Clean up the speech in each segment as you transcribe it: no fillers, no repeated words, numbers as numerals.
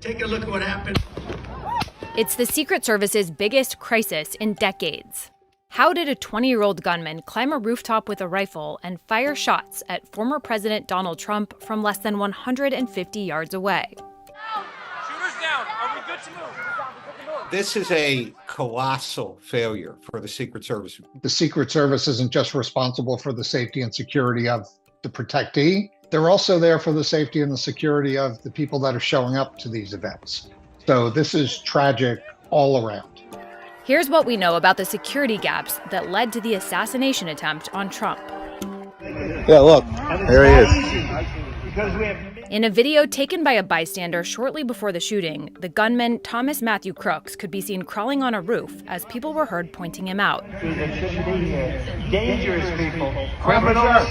Take a look at what happened. It's the Secret Service's biggest crisis in decades. How did a 20-year-old gunman climb a rooftop with a rifle and fire shots at former President Donald Trump from less than 150 yards away? Shooters down. Are we good to move? This is a colossal failure for the Secret Service. The Secret Service isn't just responsible for the safety and security of the protectee. They're also there for the safety and the security of the people that are showing up to these events. So this is tragic all around. Here's what we know about the security gaps that led to the assassination attempt on Trump. Yeah, look, there he is. In a video taken by a bystander shortly before the shooting, the gunman, Thomas Matthew Crooks, could be seen crawling on a roof as people were heard pointing him out. Dangerous people, criminals.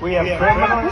We have criminals.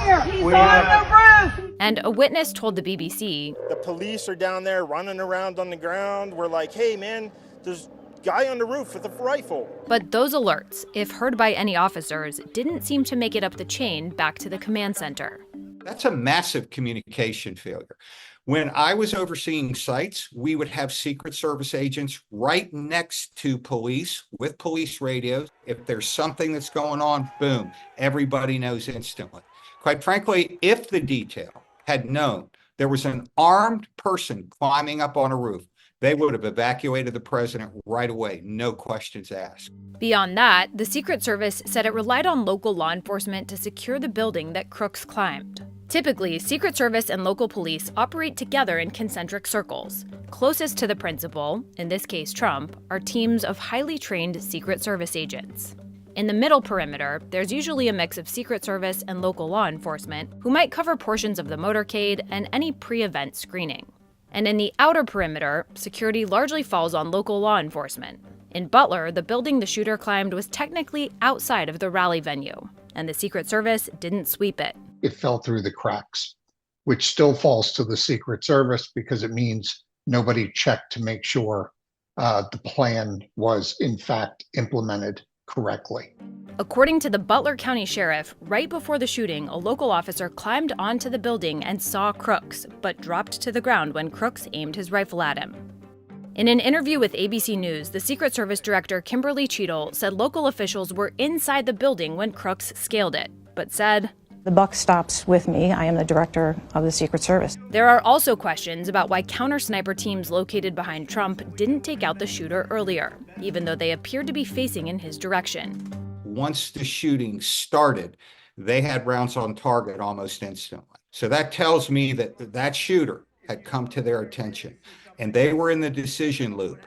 And a witness told the BBC, the police are down there running around on the ground. We're like, hey, man, there's a guy on the roof with a rifle. But those alerts, if heard by any officers, didn't seem to make it up the chain back to the command center. That's a massive communication failure. When I was overseeing sites, we would have Secret Service agents right next to police with police radios. If there's something that's going on, boom, everybody knows instantly. Quite frankly, if the detail had known there was an armed person climbing up on a roof, they would have evacuated the president right away, no questions asked. Beyond that, the Secret Service said it relied on local law enforcement to secure the building that Crooks climbed. Typically, Secret Service and local police operate together in concentric circles. Closest to the principal, in this case Trump, are teams of highly trained Secret Service agents. In the middle perimeter, there's usually a mix of Secret Service and local law enforcement who might cover portions of the motorcade and any pre-event screening. And in the outer perimeter, security largely falls on local law enforcement. In Butler, the building the shooter climbed was technically outside of the rally venue, and the Secret Service didn't sweep it. It fell through the cracks, which still falls to the Secret Service because it means nobody checked to make sure the plan was in fact implemented correctly. According to the Butler County Sheriff, right before the shooting, a local officer climbed onto the building and saw Crooks, but dropped to the ground when Crooks aimed his rifle at him. In an interview with ABC News, the Secret Service Director Kimberly Cheadle said local officials were inside the building when Crooks scaled it, but said, "The buck stops with me. I am the director of the Secret Service." There are also questions about why counter-sniper teams located behind Trump didn't take out the shooter earlier, even though they appeared to be facing in his direction. Once the shooting started, they had rounds on target almost instantly. So that tells me that that shooter had come to their attention, and they were in the decision loop.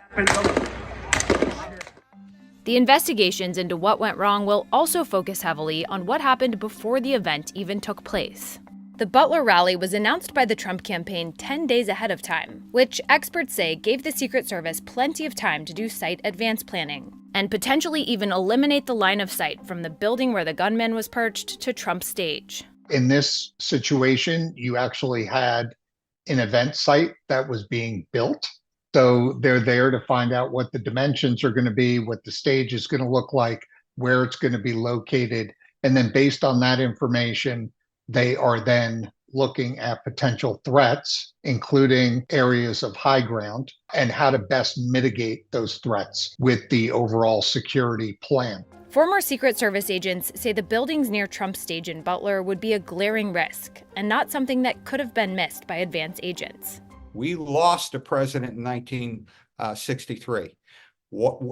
The investigations into what went wrong will also focus heavily on what happened before the event even took place. The Butler rally was announced by the Trump campaign 10 days ahead of time, which experts say gave the Secret Service plenty of time to do site advance planning, and potentially even eliminate the line of sight from the building where the gunman was perched to Trump's stage. In this situation, you actually had an event site that was being built. So they're there to find out what the dimensions are going to be, what the stage is going to look like, where it's going to be located. And then based on that information, they are then looking at potential threats, including areas of high ground, and how to best mitigate those threats with the overall security plan. Former Secret Service agents say the buildings near Trump's stage in Butler would be a glaring risk and not something that could have been missed by advance agents. We lost a president in 1963.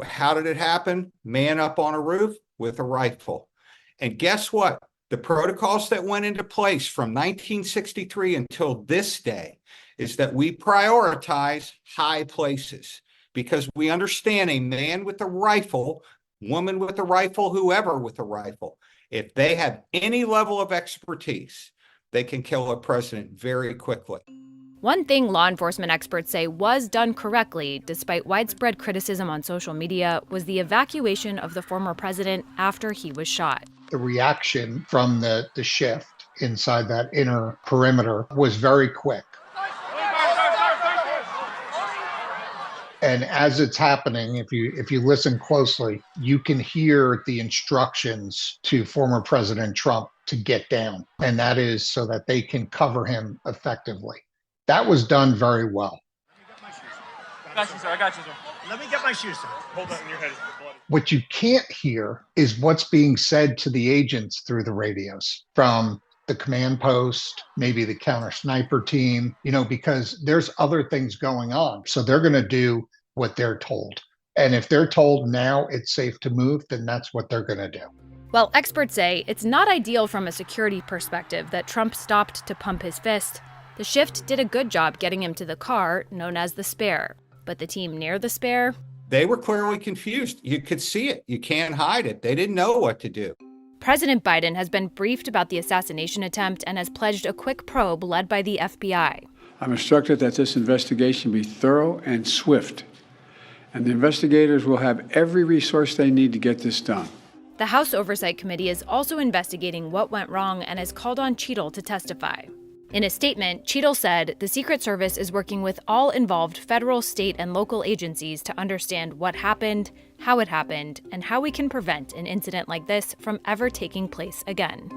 How did it happen? Man up on a roof with a rifle. And guess what? The protocols that went into place from 1963 until this day is that we prioritize high places because we understand a man with a rifle, woman with a rifle, whoever with a rifle, if they have any level of expertise, they can kill a president very quickly. One thing law enforcement experts say was done correctly, despite widespread criticism on social media, was the evacuation of the former president after he was shot. The reaction from the shift inside that inner perimeter was very quick. And as it's happening, if you listen closely, you can hear the instructions to former President Trump to get down. And that is so that they can cover him effectively. That was done very well. I got you, sir. I got you, sir. Let me get my shoes on. Hold that in your head. Bloody. What you can't hear is what's being said to the agents through the radios from the command post, maybe the counter sniper team, because there's other things going on. So they're going to do what they're told. And if they're told now it's safe to move, then that's what they're going to do. Well, experts say it's not ideal from a security perspective that Trump stopped to pump his fist. The shift did a good job getting him to the car known as the Spare. But the team near the Spare? They were clearly confused. You could see it. You can't hide it. They didn't know what to do. President Biden has been briefed about the assassination attempt and has pledged a quick probe led by the FBI. I'm instructed that this investigation be thorough and swift, and the investigators will have every resource they need to get this done. The House Oversight Committee is also investigating what went wrong and has called on Cheadle to testify. In a statement, Cheadle said the Secret Service is working with all involved federal, state, and local agencies to understand what happened, how it happened, and how we can prevent an incident like this from ever taking place again.